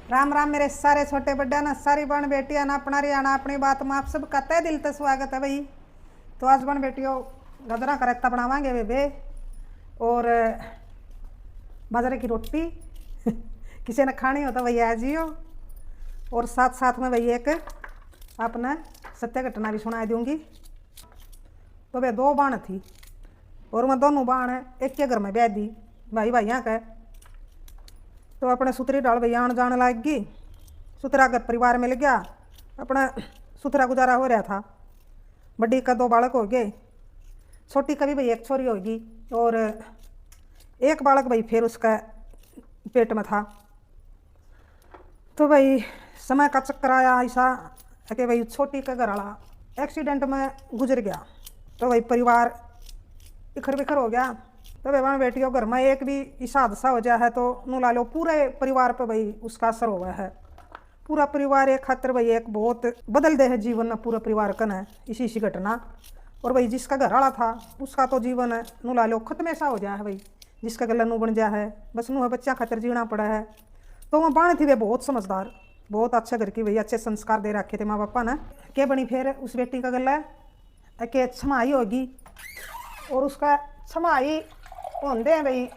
राम राम मेरे सारे छोटे बड्डा ना सारी बहन बेटियां ना अपना रियाना अपनी बात में आप सब कहते दिल से स्वागत है भाई। तो आज बहन बेटियों गदरा का रायता बनावांगे बेबे और बाजरे की रोटी किसी ने खानी हो तो भैया आ जियो। और साथ साथ में भैया एक अपने सत्य घटना भी सुना दूंगी। तो वे दो बाण थी और मैं दोनों बाण एक के घर में ब्याह दी भाई भाइया के। तो अपने सुतरी डाल भैया आन जाने लग गई। सुतरा का परिवार मिल गया, अपना सुतरा गुजारा हो रहा था। बड़ी का दो बालक हो गए, छोटी का भी भाई एक छोरी होगी और एक बालक भाई फिर उसका पेट में था। तो भाई समय का चक्कर आया ऐसा कि भाई छोटी का घर वाला एक्सीडेंट में गुजर गया। तो भाई परिवार इखर बिखर हो गया। तो भाई बेटियों घर में एक भी ऐसा हादसा हो जाए है तो नू ला लो पूरे परिवार पे भाई उसका असर हुआ है। पूरा परिवार एक खातर भाई एक बहुत बदल दे है जीवन में पूरा परिवार कन है इसी घटना। और भाई जिसका घर वाला था उसका तो जीवन है नू ला लो खत्म ऐसा हो जाए है भाई, जिसका गला नू बन जाए है बस नू है बच्चा खातर जीना पड़ा है। तो वहाँ बाण थी वे बहुत समझदार, बहुत अच्छे घर की भाई, अच्छे संस्कार दे रखे थे माँ बापा ने। क्या बनी फिर उस बेटी का गला के छमाई होगी और उसका छमाई होंदे हैं भाई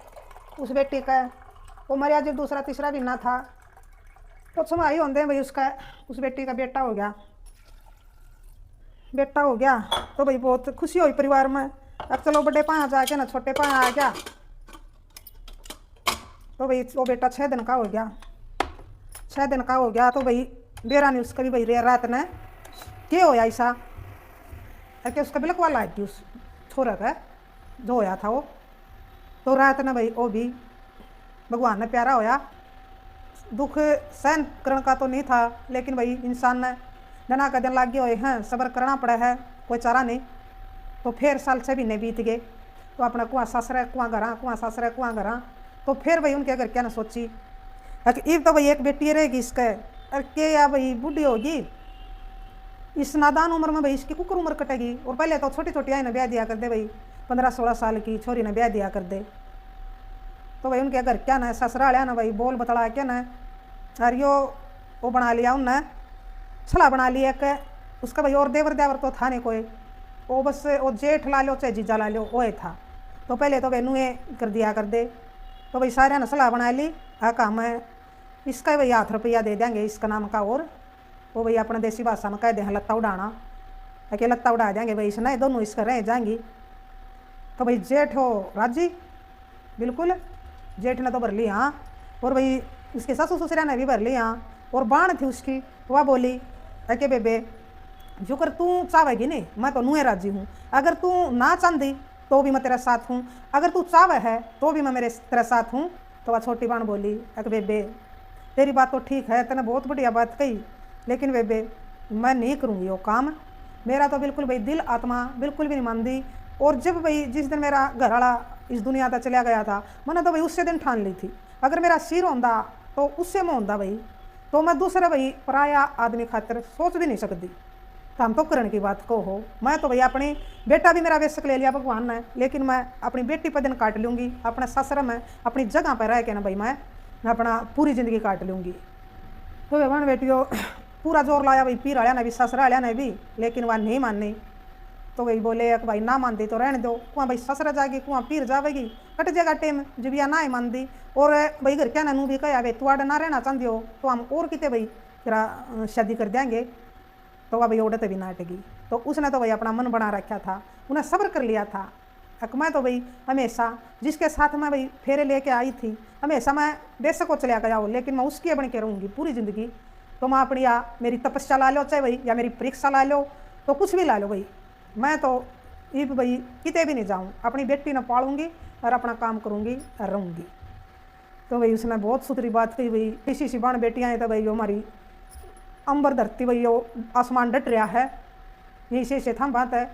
उस बेटी का वो मरिया जब दूसरा तीसरा महीना था तो छमाई होंदे हैं भाई उसका उस बेटी का बेटा हो गया। बेटा हो गया तो भाई बहुत खुशी हुई परिवार में। अब चलो बड़े पाँव जाके ना छोटे पाँव आ गया। तो भाई वो बेटा 6 दिन का हो गया, 6 दिन का हो गया। तो भाई बेरा ने उसका भी भाई रे रात ने क्या होया ऐसा कि उसका बिल्कुल वाला है उस छोरा का जो होया था वो। तो रात ने भाई वो भी भगवान ने प्यारा होया। दुख सहन करने का तो नहीं था लेकिन भाई इंसान ने डना का दिन लागे हुए हैं, सब्र करना पड़ा है, कोई चारा नहीं। तो फिर साल 6 महीने बीत गए। तो अपना कुआं सासरा कुआं घरा कुआं सासरा कुआं घरा। तो फिर भाई उनके घर क्या ना सोची ईब तो भाई एक बेटी रहेगी इसका। अरे के या भाई बूढ़ी होगी इस नादान उम्र में भाई इसकी कुकर उम्र कटेगी। और पहले तो छोटी छोटी आई ने ब्याह दिया कर दे भाई, 15-16 साल की छोरी ने ब्याह दिया कर दे। तो भाई उनके घर क्या ना ससुरालिया ना भाई बोल बतला के ना अरे यो वो बना लिया उनने छला बना लिया कि उसका भाई और देवर देवर तो था नहीं कोई, वो बस वो जेठ ला लो चाहे जीजा ला लो वो था। तो पहले तो भाई नुए कर दिया कर दे। तो भाई सारे ने सलाह बना ली हाँ काम है इसका भाई 8 रुपया दे देंगे इसका नाम का। और वो भाई अपने देसी भाषा में कह दें लत्ता उड़ाना कि लत्ता उड़ा देंगे भाई इसने दोनों इसका रह जाएंगी। तो भाई जेठ हो राजी बिल्कुल, जेठ ने तो भर ली हाँ। और भाई उसके सासू ससुरा ने भी भर ली हाँ। और बाण थी उसकी वह बोली कि बेबे जो कर तू चाहेगी नहीं मैं तो नुए राजी हूँ, अगर तू ना चाहती तो भी मैं तेरा साथ हूँ, अगर तू चाहे है तो भी मैं मेरे तेरा साथ हूँ। तो वह छोटी बाण बोली कि बेबे तेरी बात तो ठीक है, तेने बहुत बढ़िया बात कही, लेकिन बेबे मैं नहीं करूँगी वो काम। मेरा तो बिल्कुल भाई दिल आत्मा बिल्कुल भी नहीं मानती। और जब भाई जिस दिन मेरा घर वाला इस दुनिया तक चला गया था मैंने तो भाई उससे दिन ठान ली थी अगर मेरा सिर होंदा तो उससे मैं होंदा भाई, तो मैं दूसरे भाई पराया आदमी खातिर सोच भी नहीं सकती। तो हम तो करने की बात को हो, मैं तो भाई अपनी बेटा भी मेरा बेशक ले लिया भगवान ने, लेकिन मैं अपनी बेटी पर दिन काट लूँगी अपने ससुर में अपनी जगह पर रह के ना भाई मैं अपना पूरी ज़िंदगी काट लूँगी। तो भगवान बेटियों पूरा जोर लाया भाई पीर वालिया ने भी ससुर वालिया ने भी, लेकिन वह नहीं मानी। तो भाई बोले कि भाई ना मानती तो रहने दो, कुआं भाई ससुर जाएगी कुआं पीर जाएगी कट जाएगा टेम जब या ना ही मानती। और भाई घर क्या नू भी कहा भाई तुआडा ना रहना चाहती हो तो हम और कितने भाई तेरा शादी कर देंगे। तो वह भाई उड़ते भी ना अटगी। तो उसने तो भाई अपना मन बना रखा था, उन्हें सब्र कर लिया था। मैं तो भाई हमेशा जिसके साथ मैं भाई फेरे लेके आई थी हमेशा मैं बेशक को चला गया हो लेकिन मैं उसकी बन के रहूँगी पूरी ज़िंदगी। तो मैं अपनी या मेरी तपस्या ला लो चाहे भाई या मेरी परीक्षा ला लो तो कुछ भी ला लो भाई, मैं तो ये भाई किते भी नहीं जाऊँ, अपनी बेटी ने पालूंगी और अपना काम करूँगी और रहूँगी। तो भाई उसने बहुत सुथरी बात कही भाई किसी सी बाण बेटियाँ हैं तो भाई हमारी अंबर धरती भाई यो आसमान डट रहा है यही से थम बात है।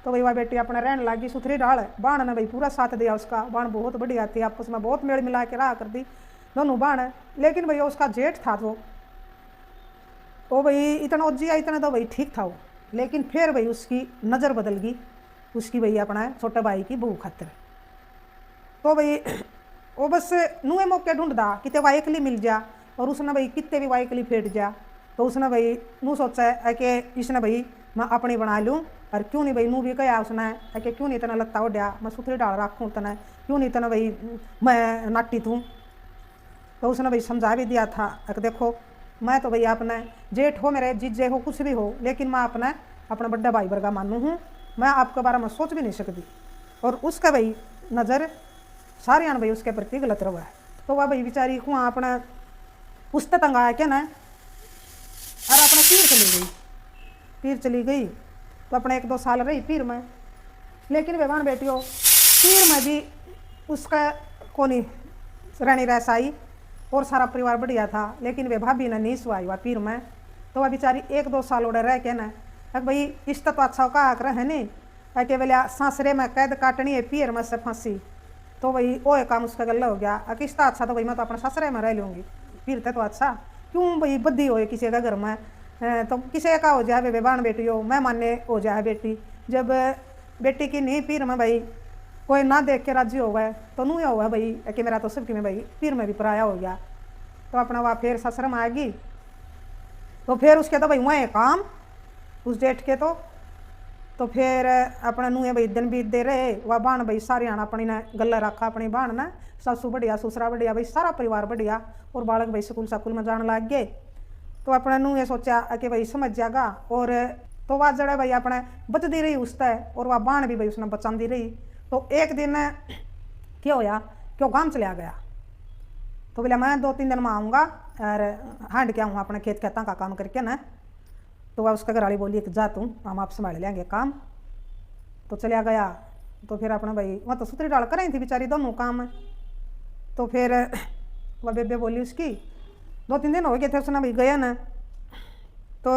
तो भाई वह बेटी अपने रहने लगी सुथरी डाल है। बाण ने भाई पूरा साथ दिया उसका, बाण बहुत बढ़िया थी आपस में बहुत मेल मिला के रहा कर दी दोनों बाण। लेकिन भाई उसका जेठ था जो वो भाई इतना उज्जिया इतना तो भाई ठीक था वो, लेकिन फिर भाई उसकी नज़र बदल गई उसकी भाई अपना छोटे भाई की बहू खातिर। तो भाई वो बस नुए मौके ढूंढदा किते वह एकली मिल जा और उसने भाई कितने भी वाई के लिए फेट गया तो उसने भाई नू सोचा है कि इसने भाई मैं अपनी बना लूँ और क्यों नहीं भाई नू भी कहा उसने कि क्यों नहीं इतना लगता उड्या मैं सुथरी डाल रखूँ तना क्यों नहीं इतना भाई मैं नाटी थूँ। तो उसने भाई समझा भी दिया था कि देखो मैं तो भाई अपने जेठ हो मेरे जीजे हो कुछ भी हो लेकिन मैं अपना बड़ा भाई वर्गा मानू हूँ, मैं आपके बारे में सोच भी नहीं सकती। और उसका भाई नज़र सारे आन भाई उसके प्रति गलत रहा है। तो वह भाई बेचारी को अपना पुस्त तंग आया क्या ना और अपना पीर चली गई तो अपने 1-2 साल रही पीर में। लेकिन बेवान बेटियों पीर में भी उसका कोनी रानी रसाई और सारा परिवार बढ़िया था, लेकिन वे भाभी ने नहीं सुहाई वह पीर में। तो वह बेचारी 1-2 साल उड़े रह के ना भाई इश्ता तो अच्छा कहा कर है नहीं कि बोलिया सासरे में कैद काटनी है पीर में से फांसी। तो वही वो काम उसका गल्ला हो गया किस्ता अच्छा तो भाई मैं तो अपने ससुरे में रह लूँगी फिर तो अच्छा क्यों भाई बद्दी हो किसी का घर में तो किसी का हो जाए बेबान बेटी हो मैं माने हो जाए बेटी जब बेटी की नहीं पीर में भाई कोई ना देख के राजी हो गए तो नू हुआ भाई कि मेरा तो सबकी में भाई पीर में भी पराया हो गया। तो अपना वह फिर ससुर में आएगी तो फिर उसके तो भाई वहाँ काम उस जेठ के तो फिर अपना नूहे भाई दिन बीत दे रहे वह बाण भाई सारे आना अपनी ने गला रखा अपनी बाण ने सासू बढ़िया ससुरा बढ़िया भाई सारा परिवार बढ़िया और बालक भाई स्कूल में जाने लग गए। तो अपने नूहे सोचा कि भाई समझ जाएगा और तो वह जड़ा भाई अपने बचती रही उससे और वह बाण भी भाई उसने बचाती रही। तो एक दिन क्या होया कि वो गांव चला गया तो बोला मैं 2-3 दिन में आऊँगा और हांड के आऊँगा अपने खेत खेतों का काम करके ना। तो वह उसका घरवाली बोली कि जा तू हम आप संभाल लेंगे काम। तो चलिया गया तो फिर अपना भाई वह तो सुतरी डाल कर रही थी बेचारी दोनों काम। तो फिर वह बेबे बोली उसकी 2-3 दिन हो गए थे उसने भाई गया ना। तो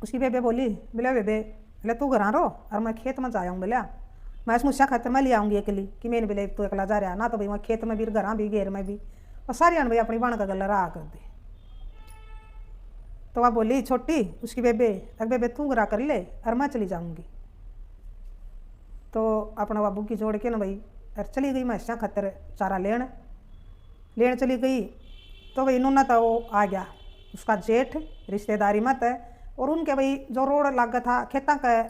उसकी बेबे बोली बोले बेबे बोले तू घर रहो और मैं खेत में जाऊँ बोलिया मैं इस मुस्या खाते में ले आऊँगी अकेली कि मैंने बोले तू अकेला जा रहा ना तो भाई मैं खेत में भी घर भी घेर में भी और सारी भाई अपनी बाण का गला रहा कर दी। तो वह बोली छोटी उसकी बेबे अरे बेबे तू गरा कर ले और मैं चली जाऊँगी। तो अपना बाबू की जोड़ के ना भाई और चली गई मैं खतर चारा लेन चली गई। तो भाई इन्होंने तो वो आ गया उसका जेठ रिश्तेदारी मत है और उनके भाई जो रोड लगा था खेतों का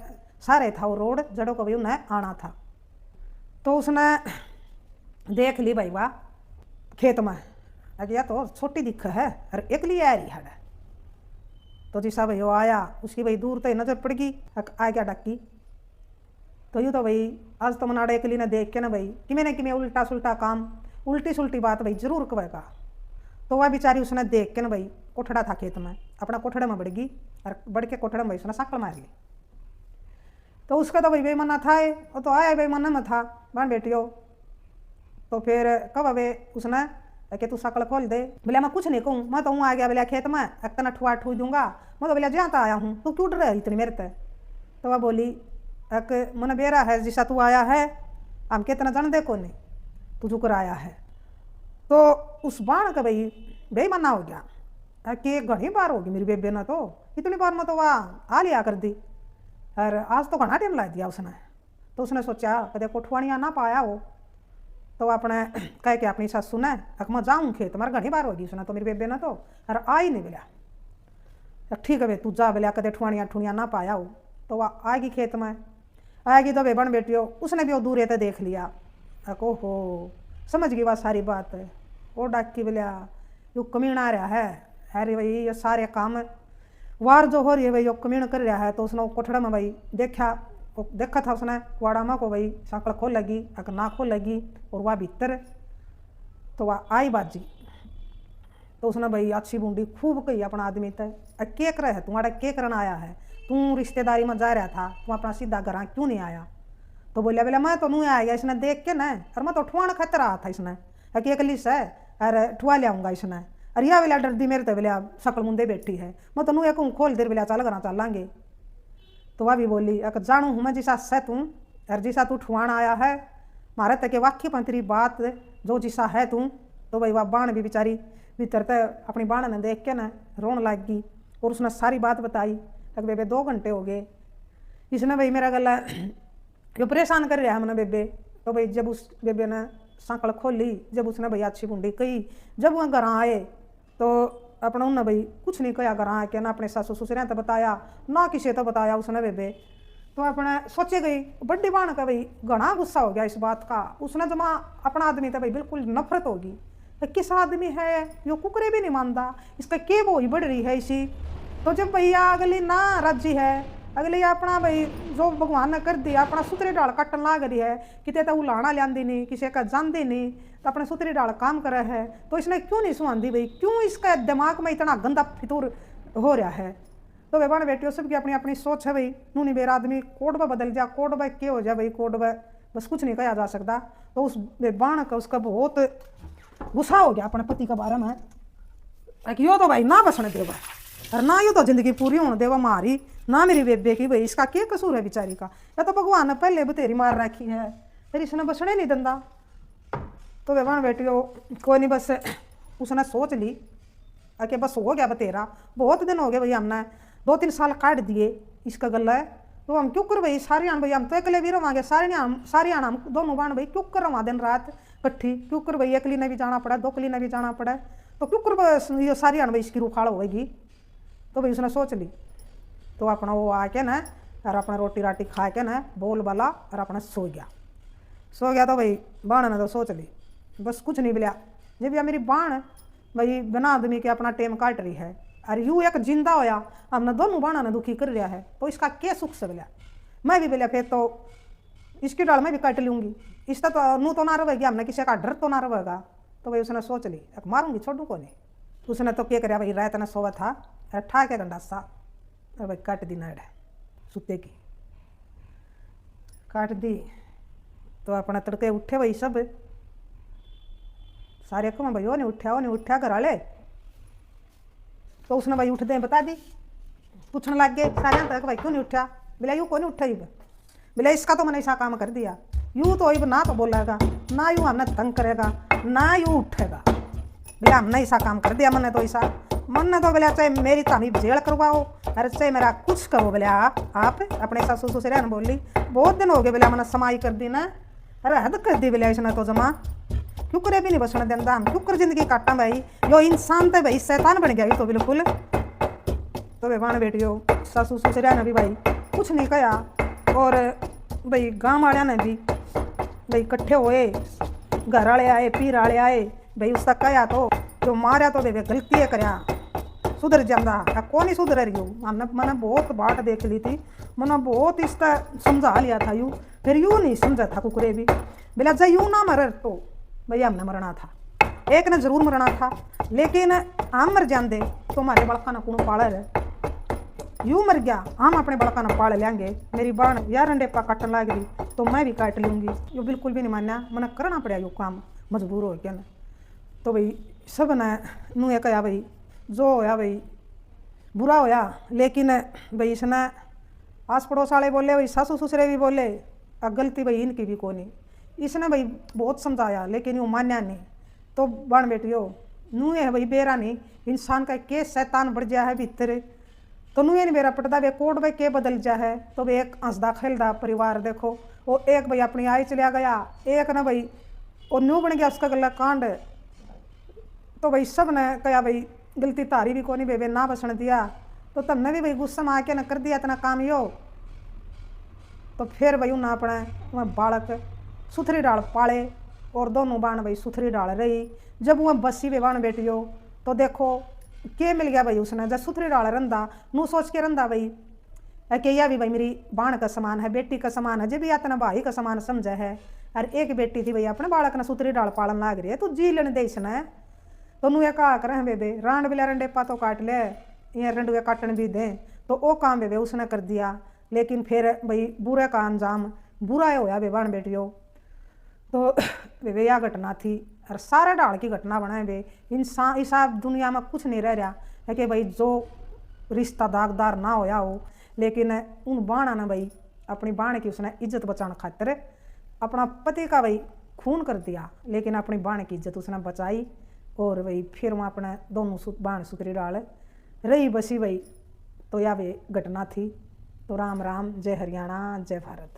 सारे था वो रोड जड़ों को भी उन्हें आना था। तो उसने देख ली भाई वाह खेत में अगया तो छोटी दिख है और एक लिए आ रही है। तो जिसा भाई वो आया उसकी भाई दूर तो नजर पड़ गई आ गया डक्की। तो यूँ तो भाई आज तो मनाड़े के लिए ना देख के ना भाई कि मैंने कि मैं उल्टा सुल्टा काम उल्टी सुल्टी बात भाई जरूर कहेगा। तो वह बेचारी उसने देख के ना भाई कोठड़ा था खेत में अपना कोठड़े में बढ़ गई और बढ़ के कोठड़े में भाई उसने साकल मार ली। तो उसका तो भाई बेमना था वो तो आया बेमना में था बहन बेटियों। तो फिर कब अबे उसने कि तू साकल खोल दे बोले मैं कुछ नहीं कहूँ मैं तो हूँ आ गया बोले खेत में इतना ठुआ दूंगा मैं तो बोले जहाँ तो आया हूँ तू क्यों डर रही इतनी मेरे ते। तो वह बोली एक मन बेरा है जिसा तू आया है हम कितना जान दे को नहीं तू झुकर आया है। तो उस बाण का भाई बेमना हो गया कि घनी बार होगी मेरी बेबे ने तो इतनी बार में तो वह आ लिया कर दी और आज तो घना टाइम ला दिया उसने। तो उसने सोचा कदे कोठवाणियाँ ना पाया हो तो अपने कह के अपनी सासू ने मैं जाऊँ खेत मार घनी बार होगी उसने तो मेरी बेबे ने तो और आ ही नहीं बोलिया ठीक है भाई तू जा बोलिया कदे ठुआणियाँ ना पाया हो। तो वह आएगी खेत में आएगी तो बेबन बेटियों उसने भी वो दूर तो देख लिया ओहो समझ गई बात सारी बात है वो डाकी बोलिया यो कमीण आ रहा है अरे भाई ये सारे काम वार जो हो रही है भाई यो कमीण कर रहा है। तो उसने कोठड़ा में भाई देखा था उसने कुआड़ा में को भाई साकड़ खोल लगी अगर ना खोल लगी और वह भीतर तो वह आई बाजी। तो उसने भाई अच्छी बूंदी खूब कही अपना आदमी तय के कर है तुम्हारा के करना आया है तू रिश्तेदारी में जा रहा था तू अपना सीधा घर क्यों नहीं आया। तो बोलिया बोला मैं तो नहीं आया इसने देख के ना और मैं तो ठुआण खतर रहा था इसने कि एक लिस है अरे ठुआ लियाऊंगा इसने अरे या बोलिया डर दी मेरे तो बोलिया सकल मुंदे बैठी है मैं तो नूँ कहूँ खोल देर बोलिया चल घर चलांगे। तो वह भी बोली अगर जानू हूँ मैं जिसा से तू और जिसा तू ठुआण आया है मारे तक वाक्य पंतरी बात जो जिसा है तू। तो भाई वह बाण भी बेचारी भीतर तय अपनी बाण ने देख के ना रोन लग गई और उसने सारी बात बताई अगर बेबे 2 घंटे हो गए इसने भाई मेरा गला जो परेशान कर रहा है मैंने बेबे। तो भाई जब उस बेबे ने सांकल खोली, जब उसने भाई अच्छी बुंडी कही, जब वह घर आए तो अपना उन्हें भाई कुछ नहीं कहा घर आके, ना अपने सासू ससुर तो बताया ना किसी तो बताया उसने बेबे। तो अपने सोचे गई बड्डी बाण का भाई घना गुस्सा हो गया इस बात का। उसने जमा अपना आदमी तो भाई बिल्कुल नफरत होगी, तो किस आदमी है यो कुकरे भी नहीं मानता, इसका के वो ही बढ़ रही है इसी। तो जब भैया अगली ना राजी है, अगली अपना भाई जो भगवान ने कर दिया अपना सुतरी डाल कट्टन लाग रही है, किते तो उलाना लियांदी नहीं, किसी का जानती नहीं, तो अपने सुतरी डाल काम करे है। तो इसने क्यों नहीं सुहांदी भाई, क्यों इसका दिमाग में इतना गंदा फितूर हो रहा है। तो वे बहन बेटियों सबकी अपनी अपनी सोच है भाई। नूनी बेरा आदमी कोड में बदल जा, कोड में क्या हो जाए भाई, कोड में बस कुछ नहीं कहा जा सकता। तो उस बाण का उसका बहुत गुस्सा हो गया अपने पति के बारे में कि यो तो भाई ना बसने देगा, और ना यो तो जिंदगी पूरी होने देगा मारी, ना मेरी बेबे की भाई इसका क्या कसूर है बेचारी का, या तो भगवान ने पहले बतेरी मार रखी है, फिर इसने बसने नहीं दिंदा। तो वे बहन बेटियों कोई नहीं, बस उसने सोच ली कि बस हो गया बतेरा, बहुत दिन हो गए भाई, हमने 2-3 साल काट दिए इसका गला है। तो हम क्यों कर भाई सारी आन भाई, हम तो अकेले भी रवांगे, सारी आन हम दोनों बाण भाई क्यों कर रवा दिन रात कट्ठी, क्यों कर भाई अकली ने भी जाना पड़ा, 2 कली ने भी जाना पड़ा, तो क्यों कर ये सारी आन भाई इसकी रूखाड़ होगी। तो भाई उसने सोच ली। तो अपना वो आके ना और अपना रोटी राटी खा के ना बोल बाला और अपना सो गया। तो भाई बाण ने तो सोच ली बस कुछ नहीं मिला, जब यह मेरी बाण भाई बिना आदमी के अपना टेम काट रही है, और यूँ एक जिंदा होया हमने दोनों बाणा ने दुखी कर रहा है, तो इसका क्या सुख से मिला। मैं भी बोलिया फिर तो इसकी डाल मैं भी काट लूँगी, इसका तो नू तो ना रहेगी, हमने किसी का डर तो ना रहेगा। तो भाई उसने सोच ली मारूंगी छोड़ू को नहीं। उसने तो क्या कराया भाई, रात ने सोवा था ठा के गंडासा और भाई काट दी नाड़ सुते की काट दी। तो अपना तड़के उठे भाई सब सारे को भाई वो नहीं उठा घर वाले। तो उसने भाई उठ दे बता दी, पूछने लग गए सारे तक भाई क्यों नहीं उठा, बोला यूँ को नहीं उठा, इब बोला इसका तो मैंने ऐसा काम कर दिया, यूँ तो इब ना तो बोलेगा ना यूँ हमने तंग करेगा ना यूँ उठेगा, बोला हमने ऐसा काम कर दिया, मैंने तो ऐसा मन तो बोला चाहे मेरी तानी जेल करवाओ अरे चाहे मेरा कुछ करो। बोले आप अपने सासू ससुर ने बोली बहुत दिन हो गए, बोला मैंने समाई कर दी ना, अरे हद कर दी, बोला इसने तो जमा क्यों करे भी नहीं बसने देंदा, हम क्यों कर जिंदगी काटा भाई, यो इंसान तो भाई शैतान बन गया तो बिल्कुल। तो वे बाण बेटियों सासू ससुर ने भी भाई कुछ नहीं कहा, और भाई गाँव वाले ने भी भाई इकट्ठे हुए, घर वाले आए पीर वाले आए, भाई उसका कहा तो जो मारा तो वे गलती है करया सुधर जाता, कौन नहीं सुधर रही हूँ, हमने मैंने बहुत बाट देख ली थी, मैंने बहुत इसका समझा लिया था यूँ, फिर यूँ नहीं समझा था कुकरे भी, बोला जा यूँ ना मर तो भैया हमने मरना था, एक ने जरूर मरना था, लेकिन हम मर जाते तो हमारे बड़का ने कौन पाल है, यूँ मर गया हम अपने बड़का ने पाल लेंगे, मेरी बाण यार अंडेपा काटन लग रही तो मैं भी काट लूँगी, यो बिल्कुल भी नहीं मान्या, मैंने करना पड़ा यो काम मजबूर हो गया। तो भाई सब ने नू ये कहा भाई जो होया भाई बुरा होया, लेकिन भाई इसने आस पड़ोस वाले बोले, भाई सासू ससुरे भी बोले, गलती भाई इनकी भी को नहीं, इसने भाई बहुत समझाया लेकिन वो मान्या नहीं। तो बाण बेटियो नू है भाई बेरा नहीं, इंसान का के शैतान बढ़ गया है भीतर, तो नू नहीं बेरा पटदा वे कोड में के बदल जा है। तो वे एक हंसदा खेलदा परिवार देखो, वो एक भाई अपनी आई चलिया गया, एक ना भाई और न्यू बन गया उसका गला कांड। तो भाई सब ने कहा भाई गलती तारी भी कोनी बेबे ना बसने दिया, तो तमने भी भाई गुस्सा में आके न कर दिया इतना काम यो। तो फिर भाई उन्हें अपने बालक सुथरी डाल पाले, और दोनों बाण भाई सुथरी डाल रही। जब वह बसी वे बाण बेटियो तो देखो के मिल गया भाई उसने, जब सुथरी डाल रंदा नू सोच के रंदा भाई कि यह भी भाई मेरी बाण का समान है, बेटी का समान है, जब भी इतना भाई का समान समझा है। और एक बेटी थी भाई अपने बालक ने सुथरी डाल पालन लाग रही है, तू जी लेने दे इसने, तो नू कहा करें बेबे रांड बिला रंडे पा तो काट ले, ये रंडुए काटन भी दें, तो वो काम बेबे उसने कर दिया। लेकिन फिर भाई बुरे का अंजाम बुरा होया बे बाण बेटियो। तो बेबे यह घटना थी, और सारे ढाल की घटना बनाए बे, इंसान इस दुनिया में कुछ नहीं रह रहा है कि भाई जो रिश्ता दागदार ना होया हो, लेकिन उन बाणा ने भाई अपनी बाण की उसने इज्जत बचाने खातिर अपना पति का भाई खून कर दिया, लेकिन अपनी बाण की इज्जत उसने बचाई। और भाई फिर वहाँ अपने दोनों बाण सुतरी डाल रही बसी भाई। तो यह वे घटना थी। तो राम राम, जय हरियाणा, जय भारत।